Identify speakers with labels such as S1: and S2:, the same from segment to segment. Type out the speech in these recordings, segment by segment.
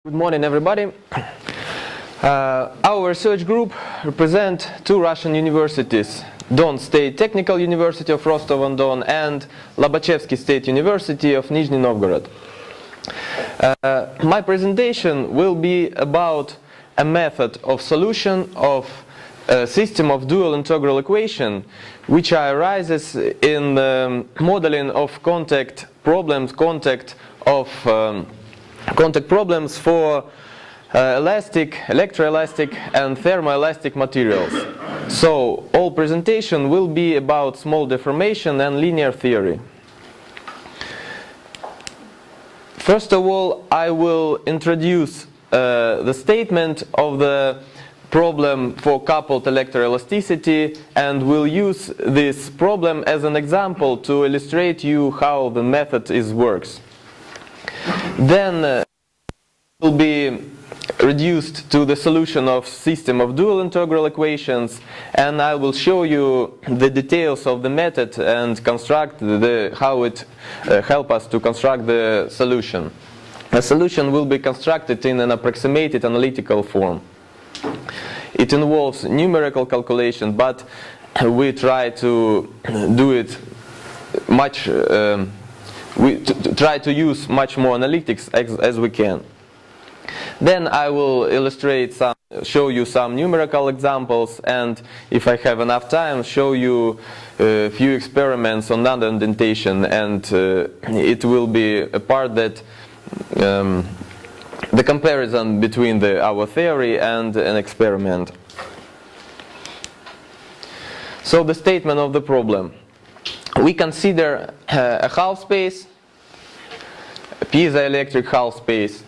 S1: Good morning, everybody. Our research group represents two Russian universities, Don State Technical University of Rostov-on-Don and Lobachevsky State University of Nizhny Novgorod. My presentation will be about a method of solution of a system of dual integral equation which arises in the modeling of contact problems for elastic, electroelastic and thermoelastic materials. So all presentation will be about small deformation and linear theory. First of all, I will introduce the statement of the problem for coupled electroelasticity, and will use this problem as an example to illustrate you how the method works. Then will be reduced to the solution of system of dual integral equations, and I will show you the details of the method and construct how it helps us to construct the solution. The solution will be constructed in an approximated analytical form. It involves numerical calculation, but we try to do it try to use much more analytics as we can. Then I will show you some numerical examples, and if I have enough time, show you a few experiments on nanoindentation, and it will be a part that the comparison between our theory and an experiment. So the statement of the problem. We consider a half space, a piezoelectric half space,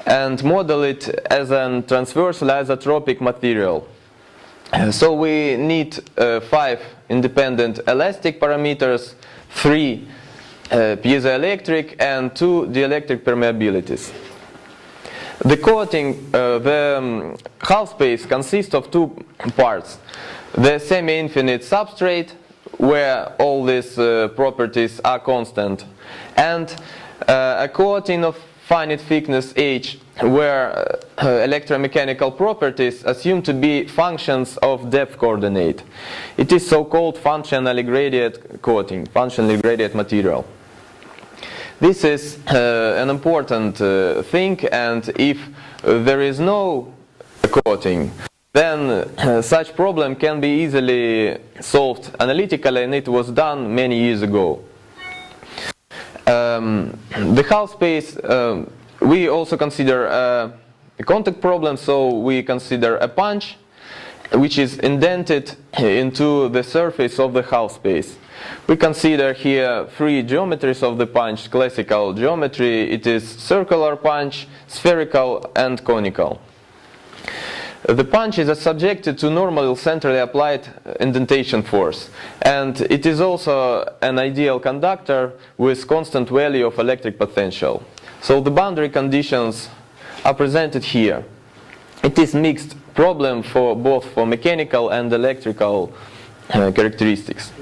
S1: and model it as a transversal isotropic material. So we need 5 independent elastic parameters, 3 piezoelectric and 2 dielectric permeabilities. The coating, the half space consists of 2 parts. The semi-infinite substrate, where all these properties are constant, and a coating of finite thickness h, where electromechanical properties assumed to be functions of depth coordinate. It is so-called functionally gradient coating, functionally gradient material. This is an important thing, and if there is no coating, then such problem can be easily solved analytically, and it was done many years ago. The half space, we also consider a contact problem, so we consider a punch which is indented into the surface of the half space. We consider here 3 geometries of the punch, classical geometry. It is circular punch, spherical and conical. The punch is subjected to normal centrally applied indentation force, and it is also an ideal conductor with constant value of electric potential. So the boundary conditions are presented here. It is mixed problem for both mechanical and electrical characteristics.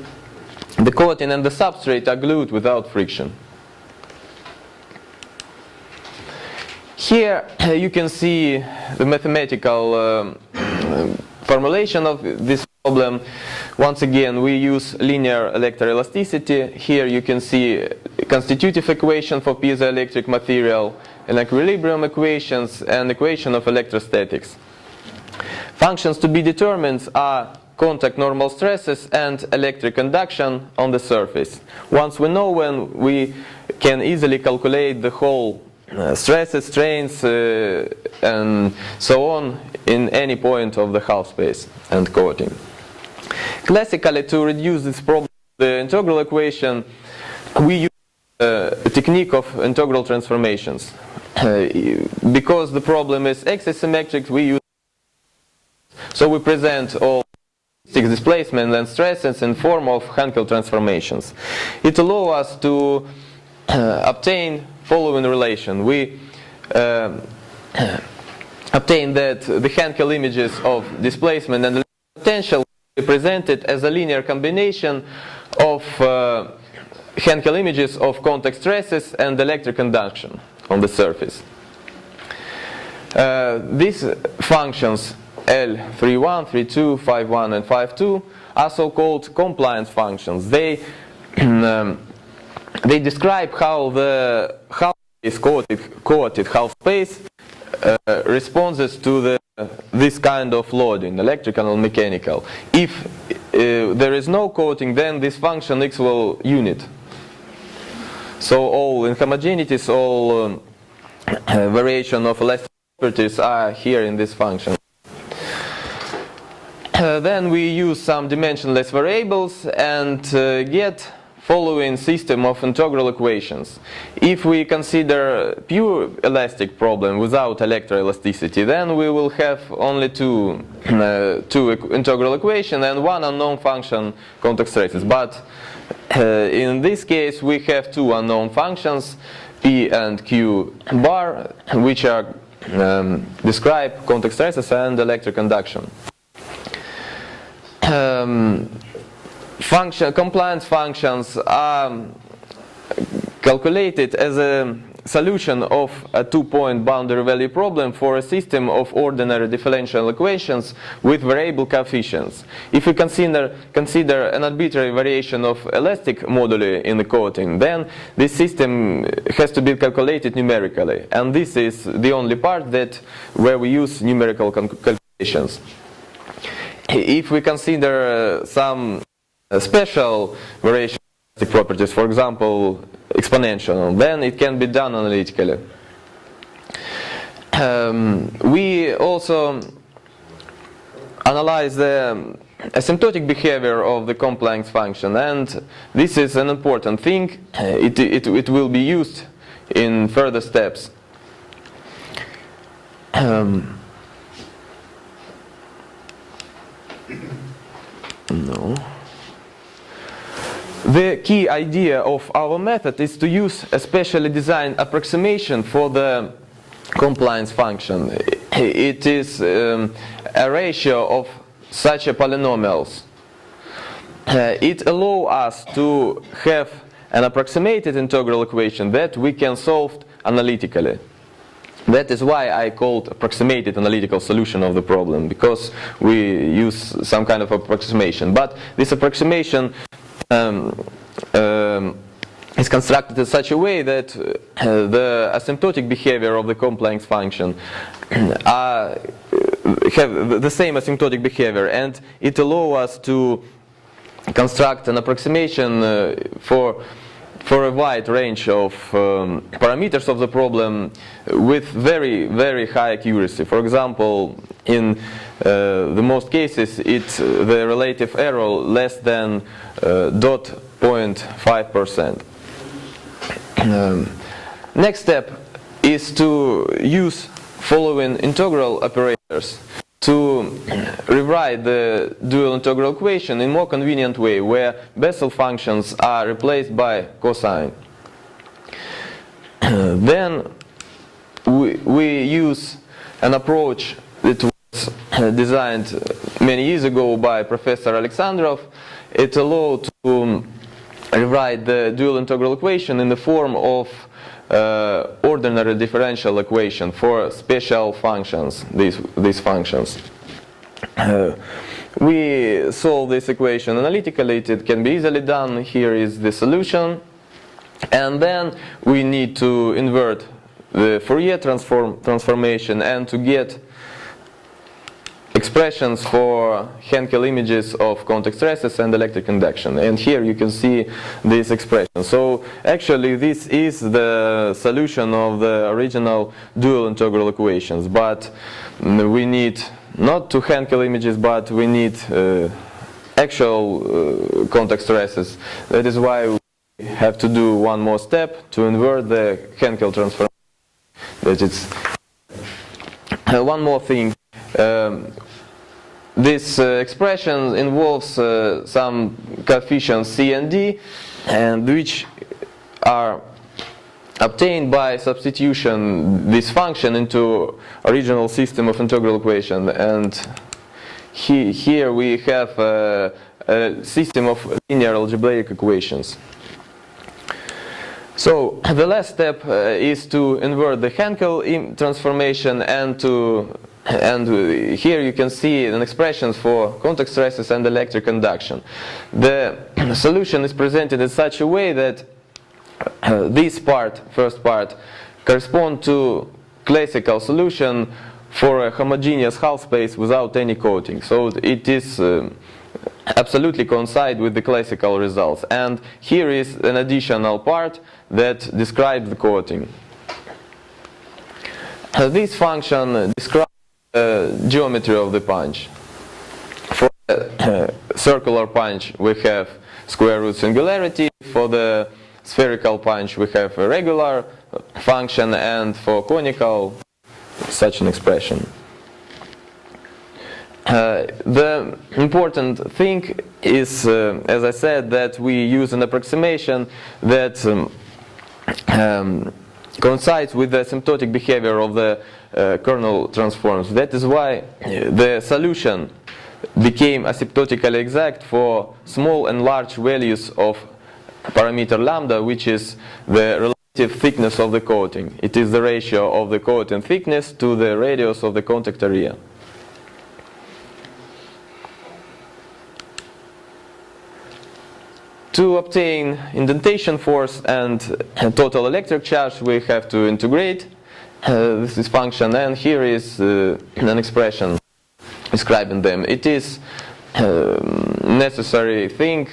S1: The coating and the substrate are glued without friction. Here you can see the mathematical formulation of this problem. Once again, we use linear electroelasticity. Here you can see a constitutive equation for piezoelectric material, and equilibrium equations, and equation of electrostatics. Functions to be determined are contact normal stresses and electric conduction on the surface. Once we know when, we can easily calculate the whole stresses, strains, and so on in any point of the half space and coating. Classically, to reduce this problem, the integral equation, we use a technique of integral transformations. Because the problem is axisymmetric, we use, so we present all displacement and stresses in form of Hankel transformations. It allows us to obtain following relation. We obtain that the Hankel images of displacement and potential are presented as a linear combination of Hankel images of contact stresses and electric conduction on the surface. these functions L31, 32, 51 and 52 are so-called compliance functions. They describe how the coated half space responds to this kind of loading, electrical and mechanical. If there is no coating, then this function equal unit. So all inhomogeneities, all variation of elastic properties are here in this function. Then we use some dimensionless variables and get following system of integral equations. If we consider pure elastic problem without electroelasticity, then we will have only two integral equations and one unknown function contact stresses. But in this case we have two unknown functions, P and Q bar, which are describe contact stresses and electric conduction. Compliance functions are calculated as a solution of a two-point boundary value problem for a system of ordinary differential equations with variable coefficients. If we consider an arbitrary variation of elastic moduli in the coating, then this system has to be calculated numerically, and this is the only part where we use numerical calculations. If we consider some special variation of properties, for example exponential, then it can be done analytically. We also analyze the asymptotic behavior of the compliance function, and this is an important thing. It will be used in further steps. No. The key idea of our method is to use a specially designed approximation for the compliance function. It is a ratio of such a polynomials. It allows us to have an approximated integral equation that we can solve analytically. That is why I called approximated analytical solution of the problem, because we use some kind of approximation. But this approximation is constructed in such a way that the asymptotic behavior of the compliance function have the same asymptotic behavior, and it allows us to construct an approximation for a wide range of parameters of the problem with very, very high accuracy. For example, in the most cases, it's the relative error less than 0.5%. Next step is to use following integral operators to rewrite the dual integral equation in a more convenient way, where Bessel functions are replaced by cosine. Then we use an approach that was designed many years ago by Professor Alexandrov. It allowed to rewrite the dual integral equation in the form of ordinary differential equation for special functions, these functions. We solve this equation analytically. It can be easily done. Here is the solution. And then we need to invert the Fourier transformation and to get expressions for Henkel images of contact stresses and electric induction. And here you can see this expression. So actually this is the solution of the original dual integral equations, but we need not two Henkel images, but we need actual contact stresses. That is why we have to do one more step to invert the Henkel transformation. That is one more thing. This expression involves some coefficients C and D, and which are obtained by substitution this function into original system of integral equation. And here we have a system of linear algebraic equations. So the last step is to invert the Hankel transformation, and here you can see an expression for contact stresses and electric conduction. The solution is presented in such a way that this part, first part, correspond to classical solution for a homogeneous half space without any coating. So it is absolutely coincide with the classical results. And here is an additional part that describes the coating. This function describes the geometry of the punch. For the circular punch we have square root singularity, for the spherical punch we have a regular function, and for conical such an expression. The important thing is, as I said, that we use an approximation that coincides with the asymptotic behavior of the kernel transforms. That is why the solution became asymptotically exact for small and large values of parameter lambda, which is the relative thickness of the coating. It is the ratio of the coating thickness to the radius of the contact area. To obtain indentation force and total electric charge, we have to integrate this function, and here is an expression describing them. It is necessary thing,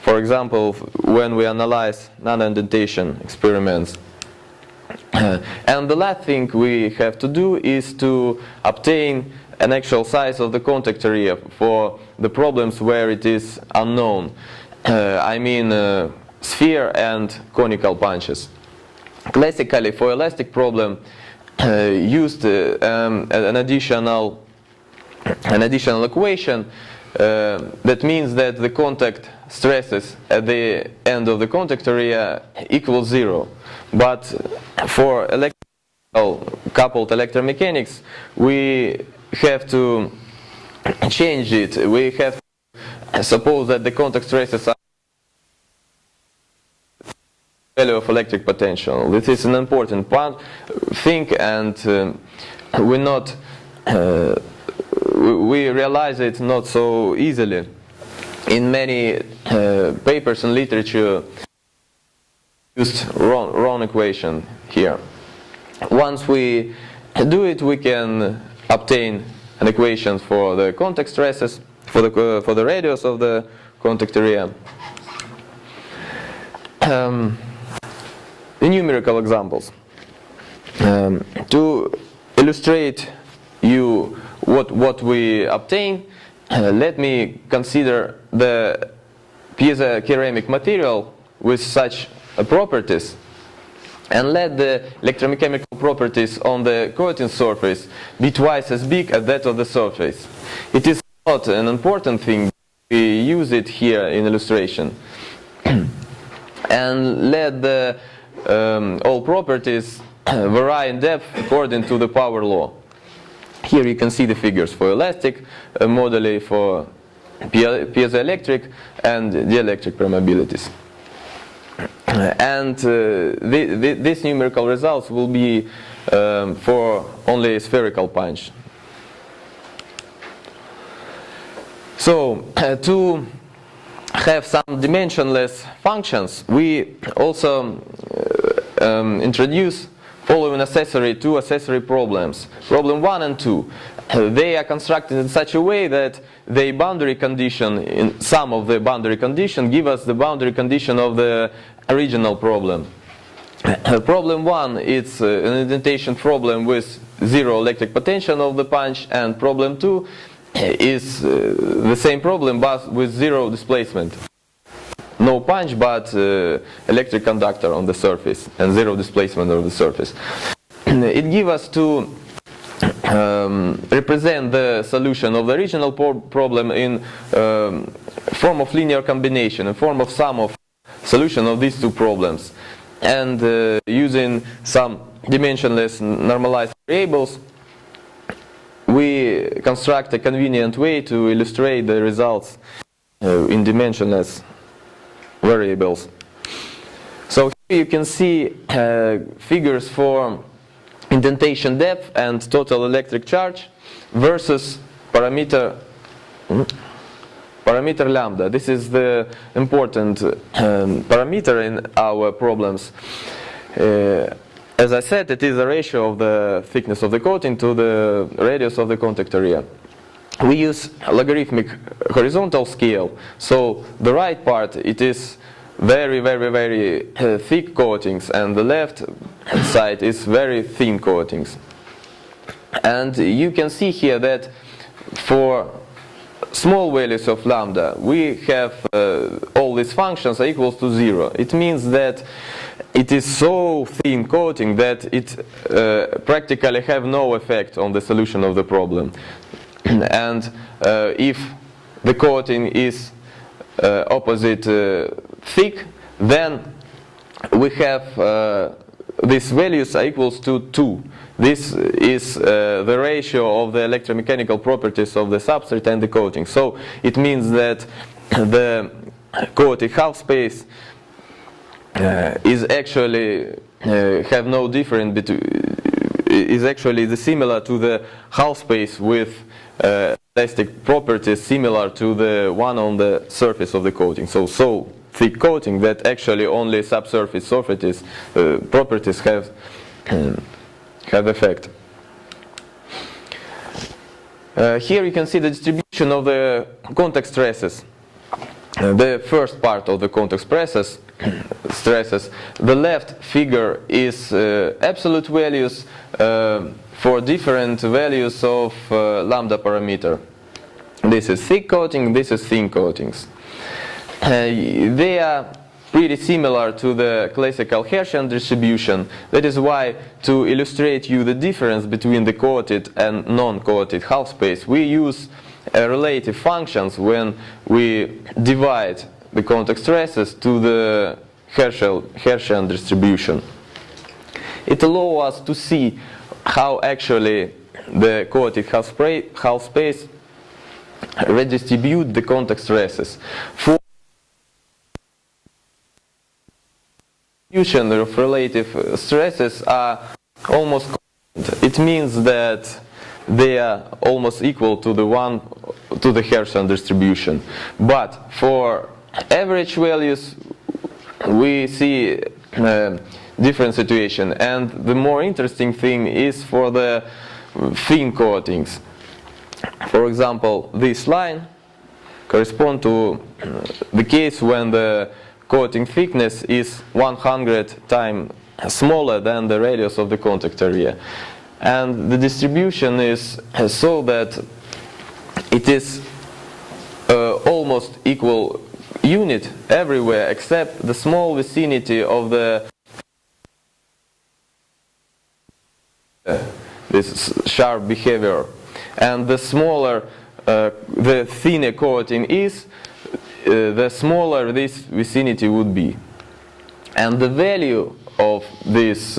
S1: for example, when we analyze nanoindentation experiments. And the last thing we have to do is to obtain an actual size of the contact area for the problems where it is unknown. I mean sphere and conical punches. Classically, for elastic problem, used an additional equation that means that the contact stresses at the end of the contact area equals 0. But for coupled electromechanics, we have to change it. We have to suppose that the contact stresses are value of electric potential. This is an important thing, and we realize it not so easily. In many papers and literature, used wrong equation here. Once we do it, we can obtain an equation for the contact stresses, for the radius of the contact area. The numerical examples. To illustrate you what we obtain, let me consider the piezoceramic material with such properties, and let the electromechanical properties on the coating surface be twice as big as that of the surface. It is not an important thing, we use it here in illustration. And let the all properties vary in depth according to the power law. Here you can see the figures for elastic, moduli for piezoelectric and dielectric permeabilities. And these numerical results will be for only spherical punch. So to have some dimensionless functions, we also introduce following two accessory problems. Problem 1 and 2. They are constructed in such a way that the boundary condition, in some of the boundary condition, give us the boundary condition of the original problem. Problem 1 is an indentation problem with 0 electric potential of the punch, and problem 2 is the same problem but with 0 displacement. No punch, but electric conductor on the surface and 0 displacement of the surface. It gives us to represent the solution of the original problem in form of linear combination, in form of sum of solution of these two problems. And using some dimensionless normalized variables, we construct a convenient way to illustrate the results in dimensionless variables. So You can see figures for indentation depth and total electric charge versus parameter lambda. This is the important parameter in our problems. As I said, it is a ratio of the thickness of the coating to the radius of the contact area. We use a logarithmic horizontal scale, so the right part, it is very thick coatings, and the left side is very thin coatings. And you can see here that for small values of lambda, we have all these functions are equal to 0. It means that it is so thin coating that it practically have no effect on the solution of the problem. And if the coating is opposite thick, then we have these values are equals to 2. This is the ratio of the electromechanical properties of the substrate and the coating. So it means that the coating half space is actually have no difference between, is actually similar to the half space with elastic properties similar to the one on the surface of the coating. So thick coating that actually only subsurface properties have effect. Here you can see the distribution of the contact stresses. The first part of the contact stresses, the left figure is absolute values for different values of lambda parameter. This is thick coating, this is thin coatings. They are pretty similar to the classical Hertzian distribution. That is why, to illustrate you the difference between the coated and non-coated half space, we use relative functions when we divide the contact stresses to the Hertzian distribution. It allows us to see how actually the coated half space redistribute the contact stresses. For distribution of relative stresses are almost constant. It means that they are almost equal to the Hertzian distribution. But for average values, we see different situation. And the more interesting thing is for the thin coatings. For example, this line corresponds to the case when the coating thickness is 100 times smaller than the radius of the contact area. And the distribution is so that it is almost equal unit everywhere except the small vicinity of this sharp behavior. And the smaller the thinner coating is, the smaller this vicinity would be. And the value of this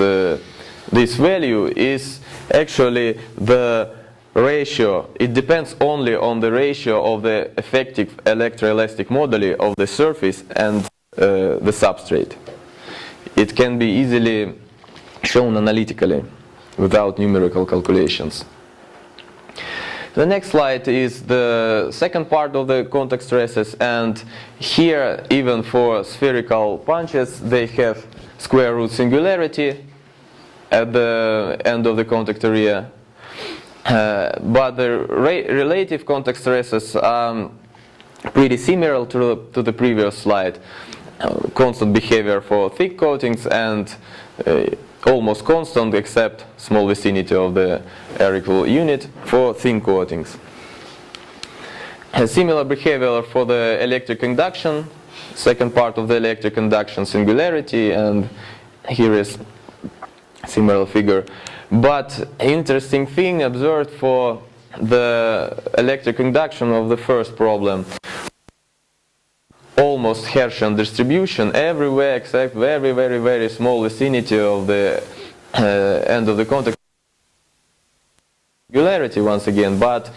S1: value is actually the ratio. It depends only on the ratio of the effective electroelastic moduli of the surface and the substrate. It can be easily shown analytically without numerical calculations. The next slide is the second part of the contact stresses, and here even for spherical punches they have square root singularity at the end of the contact area. But the relative contact stresses are pretty similar to the previous slide. Constant behavior for thick coatings and almost constant except small vicinity of the air equal unit for thin coatings. A similar behavior for the electric induction, second part of the electric induction singularity, and here is similar figure. But interesting thing observed for the electric induction of the first problem, almost Hertzian distribution everywhere except very small vicinity of the end of the contact singularity once again. But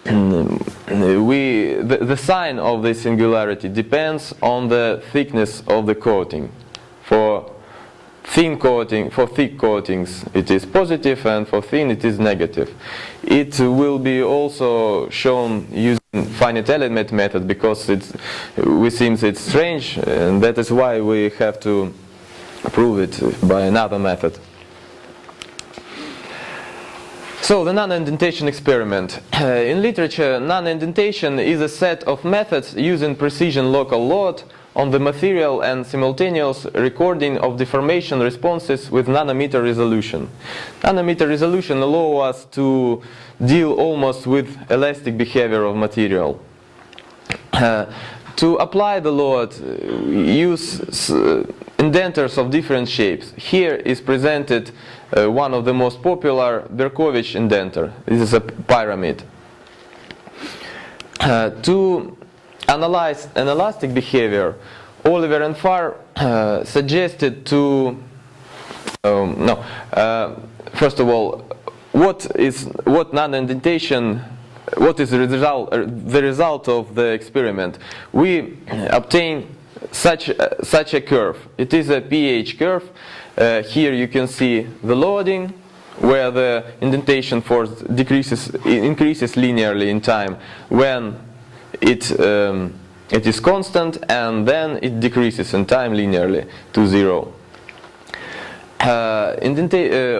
S1: the sign of the singularity depends on the thickness of the coating. For thin coating, for thick coatings it is positive, and for thin it is negative. It will be also shown using finite element method, because it seems it's strange, and that is why we have to prove it by another method. So the nanoindentation experiment. In literature, nanoindentation is a set of methods using precision local load on the material and simultaneous recording of deformation responses with nanometer resolution. Nanometer resolution allows us to deal almost with elastic behavior of material. To apply the load, use indenters of different shapes. Here is presented one of the most popular Berkovich indenter. This is a pyramid. To analyze an elastic behavior, Oliver and Farr suggested to first of all, what nanoindentation, what is the result of the experiment? We obtain such a curve. It is a pH curve. Here you can see the loading, where the indentation force increases linearly in time when it is constant, and then it decreases in time linearly to 0.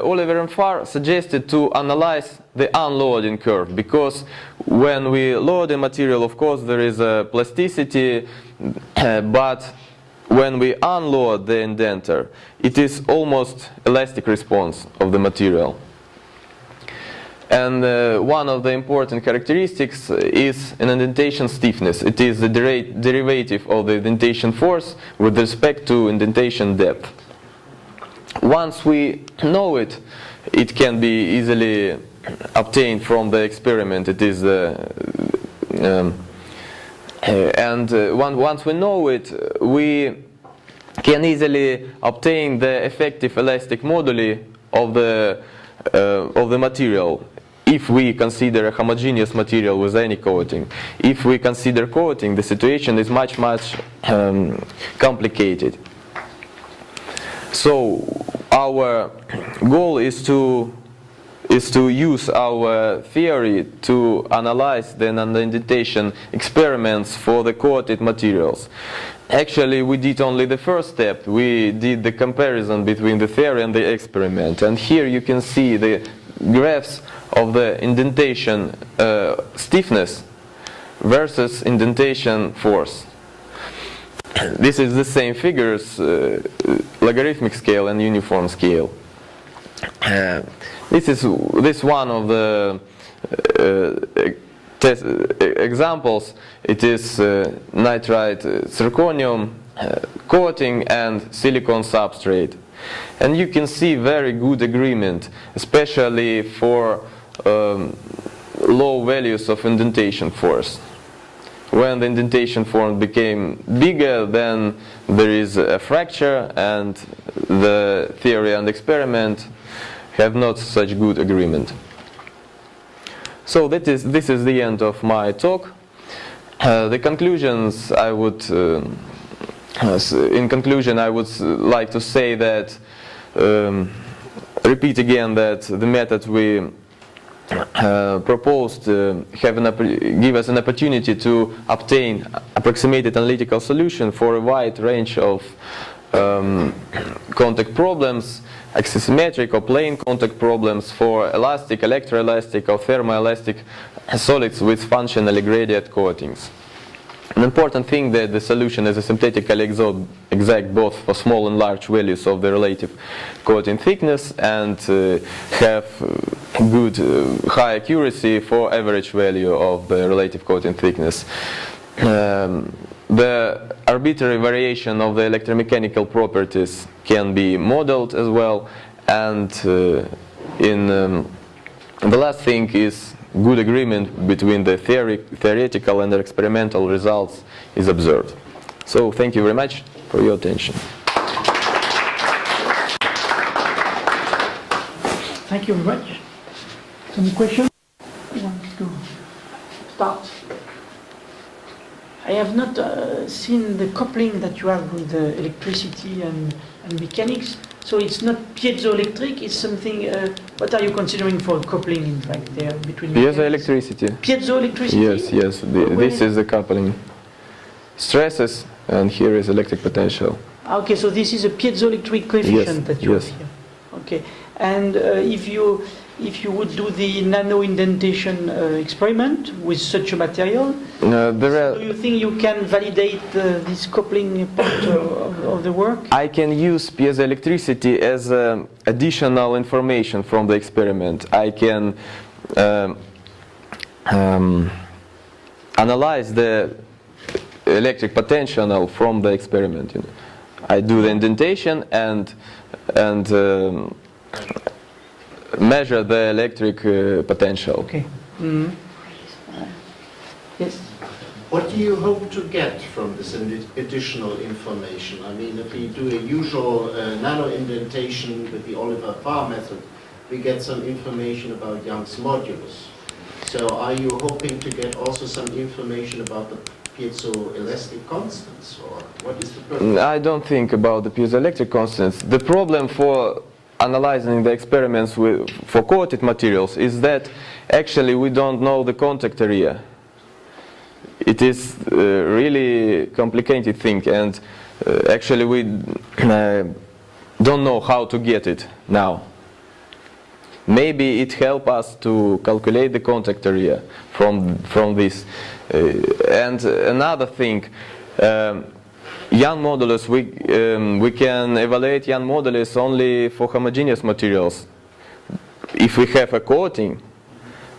S1: Oliver and Farr suggested to analyze the unloading curve, because when we load a material, of course there is a plasticity, but when we unload the indenter, it is almost elastic response of the material. And one of the important characteristics is an indentation stiffness. It is the derivative of the indentation force with respect to indentation depth. Once we know it, it can be easily obtained from the experiment. It is once we know it, we can easily obtain the effective elastic moduli of the material, if we consider a homogeneous material with any coating. If we consider coating, the situation is much complicated. So our goal is to use our theory to analyze the nanoindentation experiments for the coated materials. Actually, we did only the first step. We did the comparison between the theory and the experiment. And here you can see the graphs of the indentation stiffness versus indentation force. This is the same figures, logarithmic scale and uniform scale. This one of the test examples. It is nitride zirconium coating and silicon substrate, and you can see very good agreement, especially for low values of indentation force. When the indentation force became bigger, then there is a fracture, and the theory and experiment have not such good agreement. So this is the end of my talk. The conclusions I would, in conclusion, I would like to say that, repeat again that the method we proposed give us an opportunity to obtain approximated analytical solution for a wide range of contact problems, axisymmetric or plane contact problems for elastic, electroelastic or thermoelastic solids with functionally gradient coatings. An important thing that the solution is asymptotically exact both for small and large values of the relative coating thickness, and have good high accuracy for average value of the relative coating thickness. The arbitrary variation of the electromechanical properties can be modeled as well, and the last thing is good agreement between the theoretical and the experimental results is observed. So thank you very much for your attention.
S2: Thank you very much. Some questions? You want to start? I have not seen the coupling that you have with the electricity and mechanics. So it's not piezoelectric, it's something, what are you considering for coupling in fact there between
S1: Piezoelectricity.
S2: Piezoelectricity?
S1: Yes, yes. This is the coupling. Stresses, and here is electric potential.
S2: Okay, so this is a piezoelectric coefficient
S1: Yes,
S2: that you
S1: yes.
S2: have here. Okay, and if you would do the nanoindentation experiment with such a material,
S1: There
S2: do you think you can validate this coupling part of the work?
S1: I can use piezoelectricity as additional information from the experiment. I can analyze the electric potential from the experiment. You know. I do the indentation and measure the electric potential.
S2: Okay. Mm-hmm. Yes.
S3: What do you hope to get from this additional information? I mean, if we do a usual nano-indentation with the Oliver Farr method, we get some information about Young's modulus. So are you hoping to get also some information about the piezoelectric constants, or what is the purpose?
S1: I don't think about the piezoelectric constants. The problem for analyzing the experiments for coated materials is that actually we don't know the contact area. It is a really complicated thing, and actually we don't know how to get it now. Maybe it helps us to calculate the contact area from this. And another thing, Young modulus, we can evaluate Young modulus only for homogeneous materials. If we have a coating,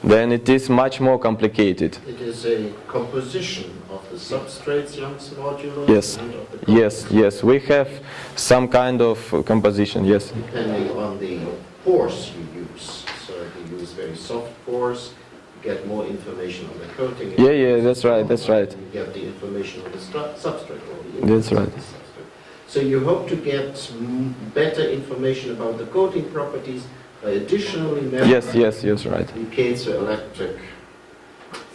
S1: then it is much more complicated.
S3: It is a composition of the substrates, Young's modulus,
S1: Yes,
S3: and of the
S1: yes, yes. We have some kind of composition, yes.
S3: depending on the pores you use. So if you use very soft pores, you get more information on the coating.
S1: Yeah, yeah, that's right, that's right.
S3: You get the information on the substrate. Or the
S1: That's right.
S3: of the substrate. So you hope to get better information about the coating properties by additionally measuring
S1: Yes, yes, yes, right.
S3: the piezoelectric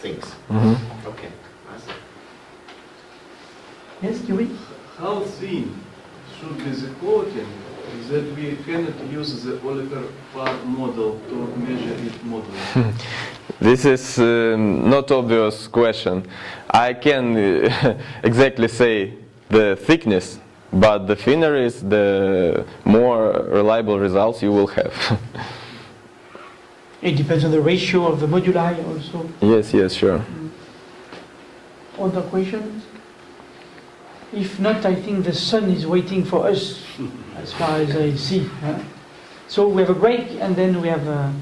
S3: things.
S1: Mhm.
S3: Okay. I see.
S2: Yes, Yuri?
S4: How thin should be the coating that we cannot use the Oliver Farr model to measure its modulus?
S1: This is not obvious question. I can exactly say the thickness, but the thinner is, the more reliable results you will have.
S2: It depends on the ratio of the moduli also.
S1: Yes, yes, sure.
S2: Other questions? If not, I think the sun is waiting for us, as far as I see. Huh? So we have a break, and then we have